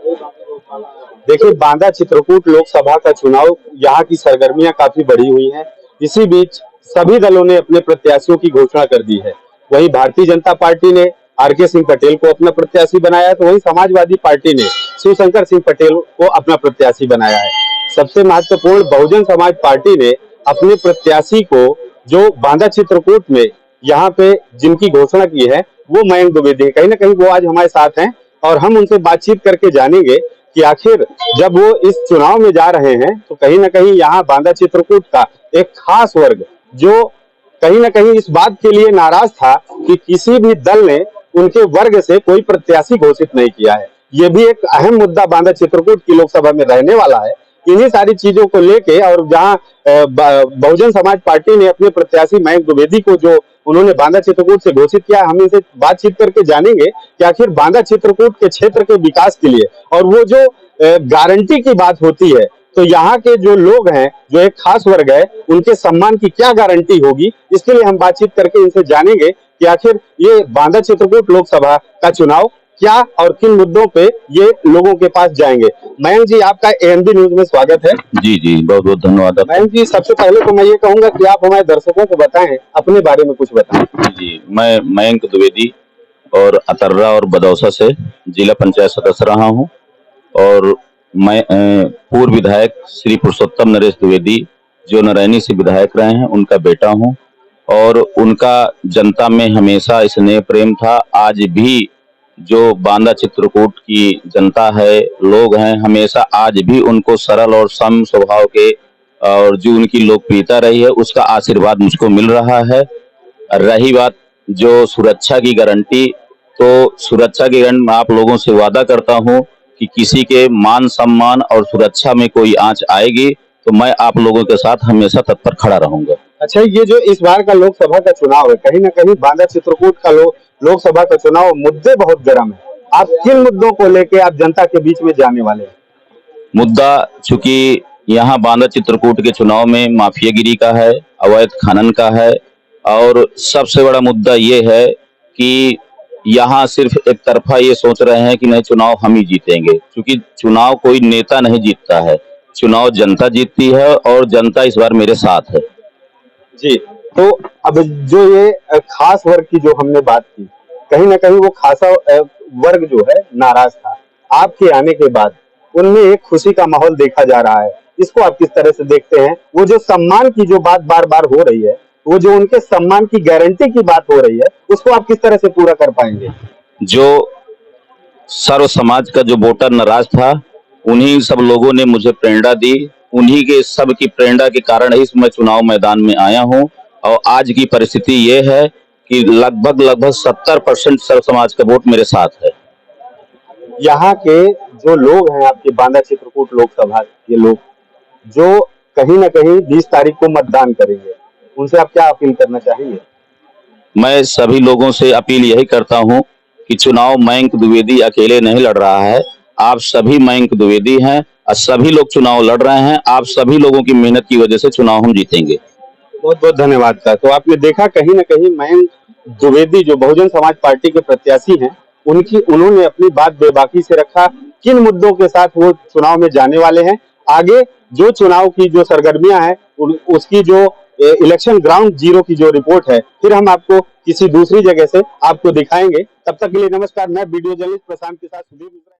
देखिए, बांदा चित्रकूट लोकसभा का चुनाव, यहाँ की सरगर्मियां काफी बढ़ी हुई हैं। इसी बीच सभी दलों ने अपने प्रत्याशियों की घोषणा कर दी है। वहीं भारतीय जनता पार्टी ने आर.के. सिंह पटेल को अपना प्रत्याशी बनाया है, तो वहीं समाजवादी पार्टी ने शिवशंकर सिंह पटेल को अपना प्रत्याशी बनाया है। सबसे महत्वपूर्ण, बहुजन समाज पार्टी ने अपने प्रत्याशी को, जो बांदा चित्रकूट में यहाँ पे जिनकी घोषणा की है, वो मयंक द्विवेदी है। कहीं ना कहीं वो आज हमारे साथ हैं और हम उनसे बातचीत करके जानेंगे कि आखिर जब वो इस चुनाव में जा रहे हैं तो कहीं ना कहीं यहाँ बांदा चित्रकूट का एक खास वर्ग, जो कहीं ना कहीं इस बात के लिए नाराज था कि किसी भी दल ने उनके वर्ग से कोई प्रत्याशी घोषित नहीं किया है। ये भी एक अहम मुद्दा बांदा चित्रकूट की लोकसभा में रहने वाला है। इन्हीं सारी चीजों को लेके, और जहां बहुजन समाज पार्टी ने अपने प्रत्याशी मयंक द्विवेदी को, जो उन्होंने बांदा चित्रकूट से घोषित किया, हम इनसे बातचीत करके जानेंगे कि आखिर बांदा चित्रकूट के क्षेत्र के विकास के लिए, और वो जो गारंटी की बात होती है, तो यहाँ के जो लोग हैं, जो एक खास वर्ग है, उनके सम्मान की क्या गारंटी होगी, इसके लिए हम बातचीत करके इनसे जानेंगे कि आखिर ये बांदा चित्रकूट लोकसभा का चुनाव क्या और किन मुद्दों पे ये लोगों के पास जाएंगे। मयंक जी, आपका एएनबी न्यूज में स्वागत है। जी जी, बहुत बहुत धन्यवाद। मयंक जी, सबसे पहले तो मैं ये कहूंगा कि आप हमारे दर्शकों को बताएं, अपने बारे में कुछ बताएं। जी, मैं मयंक द्विवेदी और अतर्रा और बदौसा से जिला पंचायत सदस्य रहा हूं, और मैं पूर्व विधायक श्री पुरुषोत्तम नरेश द्विवेदी, जो नारायणी से विधायक रहे हैं, उनका बेटा हूं, और उनका जनता में हमेशा स्नेह प्रेम था। आज भी जो बांदा चित्रकूट की जनता है, लोग हैं, हमेशा आज भी उनको सरल और सम स्वभाव के, और जो उनकी लोकप्रियता रही है, उसका आशीर्वाद मुझको मिल रहा है। रही बात जो सुरक्षा की गारंटी, तो सुरक्षा की गारंटी मैं आप लोगों से वादा करता हूं कि किसी के मान सम्मान और सुरक्षा में कोई आंच आएगी तो मैं आप लोगों के साथ हमेशा तत्पर खड़ा रहूंगा। अच्छा, ये जो इस बार का लोकसभा का चुनाव है, कहीं ना कहीं बांदा चित्रकूट का लोकसभा का चुनाव, मुद्दे बहुत गर्म है। आप किन मुद्दों को लेके आप जनता के बीच में जाने वाले हैं? मुद्दा, चूंकि यहाँ बांदा चित्रकूट के चुनाव में माफियागिरी का है, अवैध खनन का है, और सबसे बड़ा मुद्दा ये है कि यहाँ सिर्फ एक तरफा ये सोच रहे हैं कि नहीं, चुनाव हम ही जीतेंगे। क्योंकि चुनाव कोई नेता नहीं जीतता है, चुनाव जनता जीतती है, और जनता इस बार मेरे साथ है। जी, तो अब जो ये खास वर्ग की जो हमने बात की, कहीं ना कहीं वो खासा वर्ग जो है नाराज था। आपके आने के बाद उनमें एक खुशी का माहौल देखा जा रहा है। इसको आप किस तरह से देखते हैं? वो जो सम्मान की जो बात बार बार हो रही है, वो जो उनके सम्मान की गारंटी की बात हो रही है, उसको आप किस तरह से पूरा कर पाएंगे? जो सर्व समाज का जो वोटर नाराज था, उन्हीं सब लोगों ने मुझे प्रेरणा दी। उन्हीं के सब की प्रेरणा के कारण ही मैं चुनाव मैदान में आया हूं, और आज की परिस्थिति ये है कि लगभग 70% सर्व समाज का वोट मेरे साथ है। यहाँ के जो लोग हैं, आपके बांदा चित्रकूट लोकसभा के लोग, जो कहीं ना कहीं 20 तारीख को मतदान करेंगे, उनसे आप क्या अपील करना चाहेंगे? मैं सभी लोगों से अपील यही करता हूं कि चुनाव मयंक द्विवेदी अकेले नहीं लड़ रहा है, आप सभी मयंक द्विवेदी हैं, और सभी लोग चुनाव लड़ रहे हैं। आप सभी लोगों की मेहनत की वजह से चुनाव हम जीतेंगे। बहुत बहुत धन्यवाद सर। तो आपने देखा, कहीं ना कहीं मयंक द्विवेदी जो बहुजन समाज पार्टी के प्रत्याशी हैं, उन्होंने अपनी बात बेबाकी से रखा, किन मुद्दों के साथ वो चुनाव में जाने वाले हैं। आगे जो चुनाव की जो सरगर्मियां हैं, उसकी जो इलेक्शन ग्राउंड जीरो की जो रिपोर्ट है, फिर हम आपको किसी दूसरी जगह से आपको दिखाएंगे। तब तक के लिए नमस्कार। मैं वीडियो जर्नलिस्ट प्रशांत के साथ सुधीर।